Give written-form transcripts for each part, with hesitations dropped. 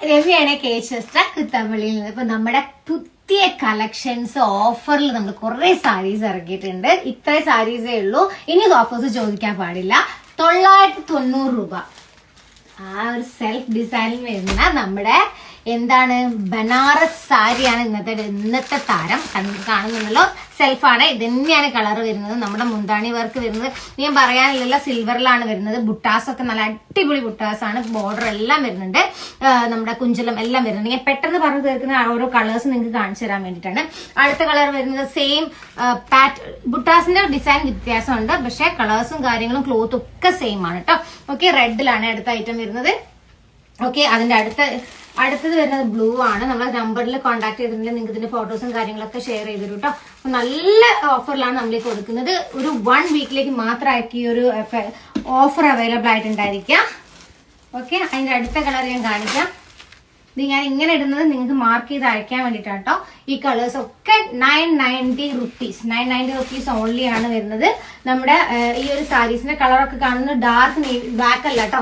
രവിയാണ് കേശസ്ത്ര കുത്തമ്പള്ളിയിൽ നിന്ന്. ഇപ്പൊ നമ്മുടെ പുതിയ കളക്ഷൻസ് ഓഫറിൽ നമ്മൾ കുറെ സാരീസ് ഇറക്കിയിട്ടുണ്ട്. ഇത്ര സാരീസേ ഉള്ളൂ. ഇനി ഓഫേഴ്സ് ചോദിക്കാൻ പാടില്ല. 990 രൂപ. ആ ഒരു സെൽഫ് ഡിസൈനിൽ വരുന്ന നമ്മുടെ എന്താണ് ബനാറസ് സാരിയാണ് ഇന്നത്തെ താരം. കാണുന്നുണ്ടല്ലോ, സെൽഫാണ്. ഇത് തന്നെയാണ് കളർ വരുന്നത്. നമ്മുടെ മുന്താണി വർക്ക് വരുന്നത് ഞാൻ പറയാനില്ലല്ലോ, സിൽവറിലാണ് വരുന്നത്. ബുട്ടാസ് ഒക്കെ നല്ല അടിപൊളി ബുട്ടാസ് ആണ്. ബോർഡർ എല്ലാം വരുന്നുണ്ട്, നമ്മുടെ കുഞ്ചലം എല്ലാം വരുന്നുണ്ട്. ഞാൻ പെട്ടെന്ന് പറഞ്ഞു തീർക്കുന്ന ഓരോ കളേഴ്സ് നിങ്ങൾക്ക് കാണിച്ചു തരാൻ വേണ്ടിയിട്ടാണ്. അടുത്ത കളർ വരുന്നത് സെയിം ബുട്ടാസിന്റെ ഡിസൈൻ വ്യത്യാസമുണ്ട്, പക്ഷെ കളേഴ്സും കാര്യങ്ങളും ക്ലോത്തും ഒക്കെ സെയിം ആണ് കേട്ടോ. ഓക്കെ, റെഡിലാണ് അടുത്ത ഐറ്റം വരുന്നത്. ഓക്കെ, അതിന്റെ അടുത്തത് വരുന്നത് ബ്ലൂ ആണ്. നമ്മളെ നമ്പറിൽ കോൺടാക്ട് ചെയ്തിട്ടുണ്ടെങ്കിൽ നിങ്ങൾക്ക് ഇതിന്റെ ഫോട്ടോസും കാര്യങ്ങളൊക്കെ ഷെയർ ചെയ്തിരും കേട്ടോ. അപ്പൊ നല്ല ഓഫറിലാണ് നമ്മൾ കൊടുക്കുന്നത്. ഒരു 1 വീക്കിലേക്ക് മാത്രമായിരിക്കും ഈ ഒരു ഓഫർ അവൈലബിൾ ആയിട്ടുണ്ടായിരിക്കാം. ഓക്കെ, അതിന്റെ അടുത്ത കളർ ഞാൻ കാണിക്കാം. ഇത് ഞാൻ ഇങ്ങനെ ഇടുന്നത് നിങ്ങൾക്ക് മാർക്ക് ചെയ്ത് അയക്കാൻ വേണ്ടിയിട്ടാണ് കേട്ടോ. ഈ കളേഴ്സ് ഒക്കെ 990 റുപ്പീസ് ഓൺലി ആണ് വരുന്നത്. നമ്മുടെ ഈ ഒരു സാരീസിന്റെ കളറൊക്കെ കാണുന്നത് ഡാർക്ക് ബ്ലാക്ക് അല്ല കേട്ടോ,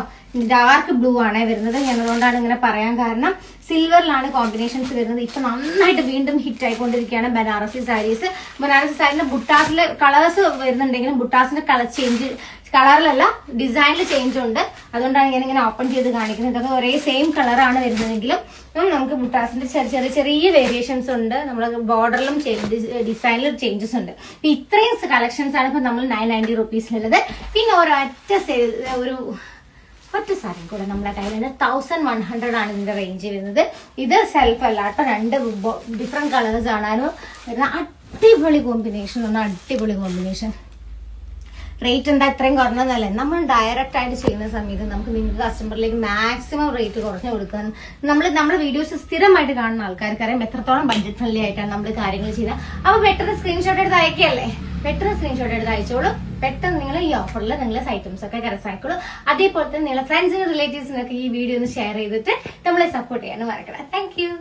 ഡാർക്ക് ബ്ലൂ ആണ് വരുന്നത്. ഞാൻ അതുകൊണ്ടാണ് ഇങ്ങനെ പറയാൻ കാരണം. സിൽവറിലാണ് കോമ്പിനേഷൻസ് വരുന്നത്. ഇപ്പൊ നന്നായിട്ട് വീണ്ടും ഹിറ്റ് ആയിക്കൊണ്ടിരിക്കുകയാണ് ബനാറസി സാരീസ്. ബനാറസി സാരീന്റെ ബുട്ടാസിലെ കളേഴ്സ് വരുന്നുണ്ടെങ്കിലും ബുട്ടാസിന്റെ കളറിലല്ല ഡിസൈനിൽ ചേഞ്ച് ഉണ്ട്. അതുകൊണ്ടാണ് ഞാൻ ഇങ്ങനെ ഓപ്പൺ ചെയ്ത് കാണിക്കുന്നത്. ഇതൊക്കെ ഒരേ സെയിം കളറാണ് വരുന്നതെങ്കിലും നമുക്ക് ബുട്ടാസിന്റെ ചെറിയ വേരിയേഷൻസ് ഉണ്ട്. നമ്മുടെ ബോർഡറിലും ഡിസൈനിലും ചേഞ്ചസ് ഉണ്ട്. ഇത്രയും കളക്ഷൻസ് ആണ് ഇപ്പൊ നമ്മൾ 990 റുപ്പീസിലുള്ളത്. പിന്നെ ഒറ്റ സാരി കൂടെ നമ്മുടെ കയ്യിലുണ്ട്. 1100 ആണ് ഇതിന്റെ റേഞ്ച് വരുന്നത്. ഇത് സെൽഫ് അല്ല കേട്ടോ, 2 ഡിഫറെന്റ് കളേഴ്സ് ആണ് വരുന്നത്. അടിപൊളി കോമ്പിനേഷൻ ആണ്, അടിപൊളി കോമ്പിനേഷൻ. റേറ്റ് എന്താ ഇത്രയും കുറഞ്ഞതല്ലേ? നമ്മൾ ഡയറക്റ്റ് ആയിട്ട് ചെയ്യുന്ന സമയത്ത് നമുക്ക് നിങ്ങൾക്ക് കസ്റ്റമറിലേക്ക് മാക്സിമം റേറ്റ് കുറഞ്ഞു കൊടുക്കാൻ നമ്മുടെ വീഡിയോസ് സ്ഥിരമായിട്ട് കാണുന്ന ആൾക്കാർക്ക് അറിയാം എത്രത്തോളം ബഡ്ജറ്റ് ഫ്രണ്ട്ലി ആയിട്ടാണ് നമ്മൾ കാര്യങ്ങൾ ചെയ്യുന്നത്. അപ്പൊ പെട്ടെന്ന് സ്ക്രീൻഷോട്ട് എടുത്ത് അയക്കല്ലേ, പെട്ടെന്ന് സ്ക്രീൻഷോട്ട് എടുത്ത് അയച്ചോളൂ. പെട്ടെന്ന് നിങ്ങൾ ഈ ഓഫറിൽ നിങ്ങളെ ഐറ്റംസ് ഒക്കെ കരസായിക്കോളൂ. അതേപോലെ തന്നെ നിങ്ങളെ ഫ്രണ്ട്സിനും റിലേറ്റീവ്സിനൊക്കെ ഈ വീഡിയോ ഒന്ന് ഷെയർ ചെയ്തിട്ട് നമ്മളെ സപ്പോർട്ട് ചെയ്യാനും മറക്കണം. Thank you.